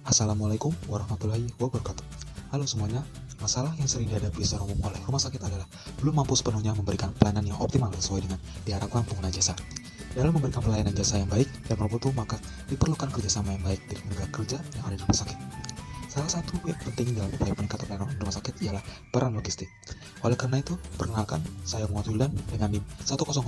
Assalamualaikum warahmatullahi wabarakatuh. Halo semuanya, masalah yang sering dihadapi secara umum oleh rumah sakit adalah belum mampu sepenuhnya memberikan pelayanan yang optimal sesuai dengan diharapkan pengguna jasa. Dalam memberikan pelayanan jasa yang baik dan bermutu, maka diperlukan kerjasama yang baik dari tenaga kerja yang ada di rumah sakit. Salah satu yang penting dalam upaya peningkatan pelayanan rumah sakit ialah peran logistik. Oleh karena itu, perkenalkan, saya Muhammad Wildan dengan NIM 1001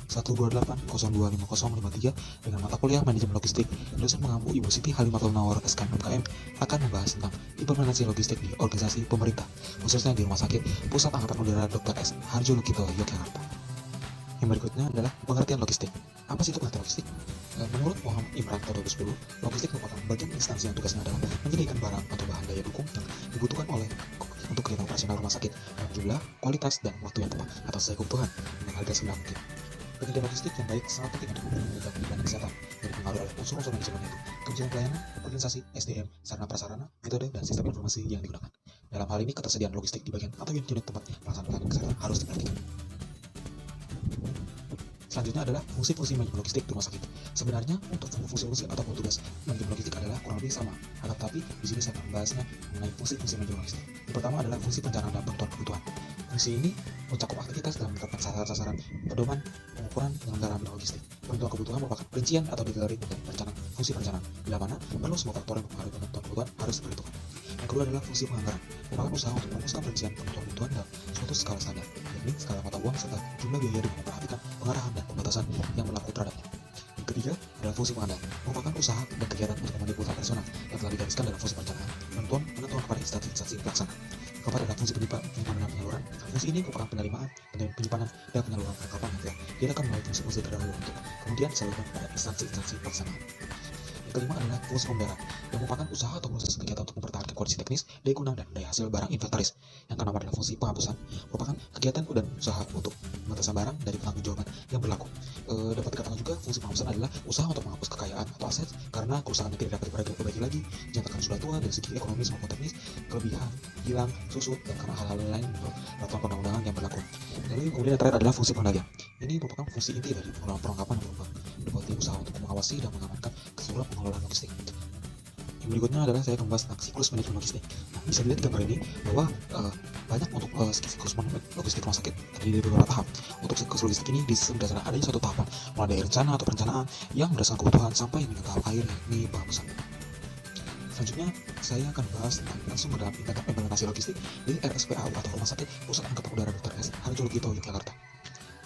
128 025053 dengan mata kuliah Manajemen Logistik. Dosen mengampu Ibu Siti Halimatul Nawar SKM MKM akan membahas tentang implementasi logistik di organisasi pemerintah, khususnya di Rumah Sakit Pusat Angkatan Udara Dr. S. Harjo Lukito, Yogyakarta. Yang berikutnya adalah pengertian logistik. Apa sih itu pengertian logistik? Menurut Muhammad Imran tahun 2010, logistik merupakan bagian instansi yang tugasnya adalah menyediakan barang atau bahan daya dukung yang dibutuhkan untuk kegiatan operasional rumah sakit dalam jumlah, kualitas, dan waktu yang tepat atas sesuai kebutuhan dengan harga serendah mungkin. Penyediaan logistik yang baik sangat penting untuk menjaga pendidikan kesehatan yang dipengaruhi oleh unsur-unsur manajemen yaitu kebijakan pelayanan, organisasi, SDM, sarana prasarana, metode, dan sistem informasi yang digunakan. Dalam hal ini, ketersediaan logistik di bagian atau unit tempat pelaksanaan pelayanan kesehatan harus diperhatikan. Selanjutnya adalah fungsi-fungsi manajemen logistik di rumah sakit. Sebenarnya untuk fungsi-fungsi ataupun tugas manajemen logistik adalah kurang lebih sama. Akan tetapi di sini saya akan membahasnya mengenai fungsi-fungsi manajemen logistik. Yang pertama adalah fungsi perencanaan dan penentuan kebutuhan. Fungsi ini mencakup aktivitas dalam menetapkan sasaran-sasaran, pedoman, pengukuran, penyelenggaraan logistik. Penentuan kebutuhan merupakan rincian atau detail dari perencanaan, fungsi perencanaan, bila mana perlu semua faktor yang mempengaruhi penentuan kebutuhan harus diperhitungkan. Yang kedua adalah fungsi penganggaran, merupakan usaha untuk merumuskan perincian penentuan kebutuhan dalam suatu skala standar, yakni skala mata uang serta jumlah biaya dengan memperhatikan pengarahan dan pembatasan yang berlaku terhadapnya. Yang ketiga adalah fungsi pengadaan, merupakan usaha dan kegiatan untuk memenuhi kebutuhan operasional yang telah digariskan dalam fungsi perencanaan, penentuan kepada instansi pelaksana. Keempat adalah fungsi penyimpanan dan penyaluran. Fungsi ini merupakan penerimaan, penyimpanan, dan penyaluran perlengkapan yang telah diadakan melalui fungsi-fungsi terdahulu untuk kemudian disalurkan pada instansi pelaksanaan. Yang kelima adalah fungsi pembayaran, yang merupakan usaha atau proses kegiatan untuk mempertahankan kondisi teknis, daya guna, dan daya hasil barang inventaris. Yang keenam adalah fungsi penghapusan, merupakan kegiatan dan usaha untuk pembatasan barang dari penanggung-jawaban yang berlaku. Dapat dikatakan juga fungsi penghapusan adalah usaha untuk menghapus kekayaan atau aset karena kerusakan yang tidak dapat diperbaiki lagi, dinyatakan sudah tua dari segi ekonomis maupun teknis, kelebihan, hilang, susut, dan karena hal-hal lain menurut peraturan perundang-undangan yang berlaku. Lalu kemudian yang terakhir adalah fungsi pengendalian. Ini merupakan fungsi inti dari pengelolaan perlengkapan yang berbuat usaha untuk mengawasi dan mengamankan keseluruhan pengelolaan logistik. Yang berikutnya adalah saya akan membahas tentang siklus manajemen logistik. Nah, bisa dilihat di gambar ini bahwa banyak untuk siklus manajemen logistik rumah sakit terdiri dari beberapa tahap. Untuk siklus logistik ini berdasarkan adanya suatu tahapan, mulai dari rencana atau perencanaan yang berdasarkan kebutuhan sampai dengan tahap akhir yakni penghapusan. Selanjutnya, saya akan bahas tentang langsung ke dalam implementasi logistik di RSPAU atau Rumah Sakit Pusat Angkatan Udara Dr. S. Harjo Lukito, Yogyakarta.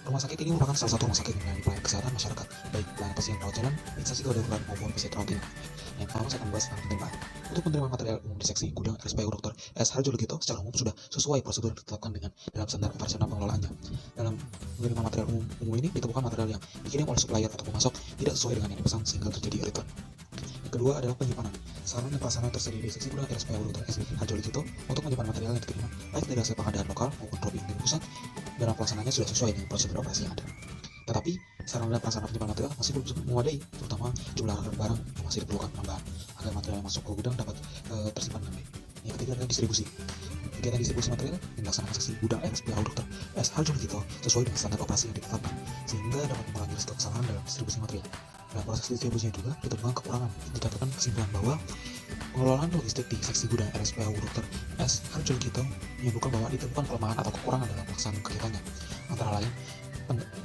Rumah sakit ini merupakan salah satu rumah sakit yang melayani pelayanan kesehatan masyarakat, baik pelayanan pasien rawat jalan, instansi gawat darurat maupun pasien rawat inap. Yang pertama saya akan membahas tentang penerimaan. Untuk penerimaan material umum di seksi gudang RSPAU Dr. S. Harjo Lukito secara umum sudah sesuai prosedur yang ditetapkan dalam standar operasional pengelolaannya. Dalam menerima material umum ini ditemukan material yang dikirim oleh supplier atau pemasok tidak sesuai dengan yang dipesan sehingga terjadi return. Yang kedua adalah penyimpanan. Sarana dan prasarana tersedia di seksi gudang RSPAU Dr. S. Harjo Lukito untuk menyimpan material yang diterima baik dari hasil pengadaan lokal maupun dropping dari pusat. Dalam pelaksanaannya sudah sesuai dengan prosedur operasi yang ada. Tetapi sarana dan prasarana penyimpanan material masih belum memadai, terutama jumlah barang yang masih diperlukan penambahan agar material yang masuk ke gudang dapat tersimpan dengan baik. Yang ketiga adalah distribusi. Kegiatan distribusi material yang dilaksanakan seksi gudang RSPAU Dr. S. Harjo Lukito sesuai dengan standar operasi yang ditetapkan sehingga dapat mengurangi risiko kesalahan dalam distribusi material. Dalam proses distribusinya juga ditemukan kekurangan. Dicatatkan kesimpulan bahwa pengelolaan logistik di seksi gudang RSPAU Dr. S. Harjo Lukito menyebutkan bahwa ditemukan kelemahan atau kekurangan dalam pelaksanaan kegiatannya. Antara lain,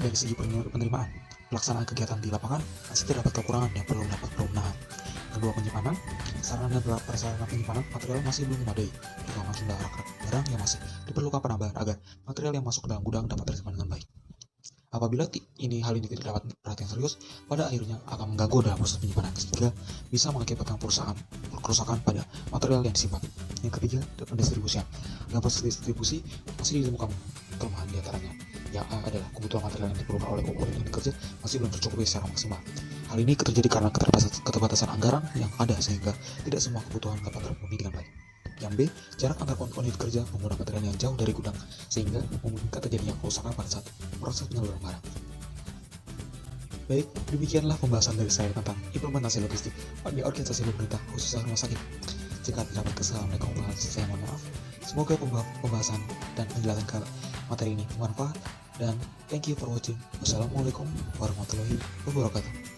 dari segi penerimaan, pelaksanaan kegiatan di lapangan masih terdapat kekurangan yang perlu mendapat pembenahan. Kedua, penyimpanan, sarana dan prasarana penyimpanan material masih belum memadai, terutama jumlah barang yang masih diperlukan penambahan agar material yang masuk ke dalam gudang dapat tersimpan dengan baik. Apabila hal ini tidak dapat perhatian serius, pada akhirnya akan mengganggu dalam proses penyimpanan, sehingga bisa mengakibatkan kerusakan pada material yang disimpan. Yang ketiga, pendistribusian. Dalam proses distribusi masih ditemukan kelemahan diantaranya. Yang A adalah kebutuhan material yang diperlukan oleh unit kerja masih belum tercukupi secara maksimal. Hal ini terjadi karena keterbatasan anggaran yang ada sehingga tidak semua kebutuhan dapat terpenuhi dengan baik. Yang B, jarak antar unit kerja menggunakan material yang jauh dari gudang sehingga memungkinkan terjadinya kerusakan pada saat proses penyaluran barang. Baik, demikianlah pembahasan dari saya tentang implementasi logistik di organisasi pemerintah khususnya rumah sakit. Jika terdapat kesalahan dan kekurangan, saya mohon maaf. Semoga pembahasan dan penjelasan materi ini bermanfaat dan thank you for watching. Wassalamualaikum warahmatullahi wabarakatuh.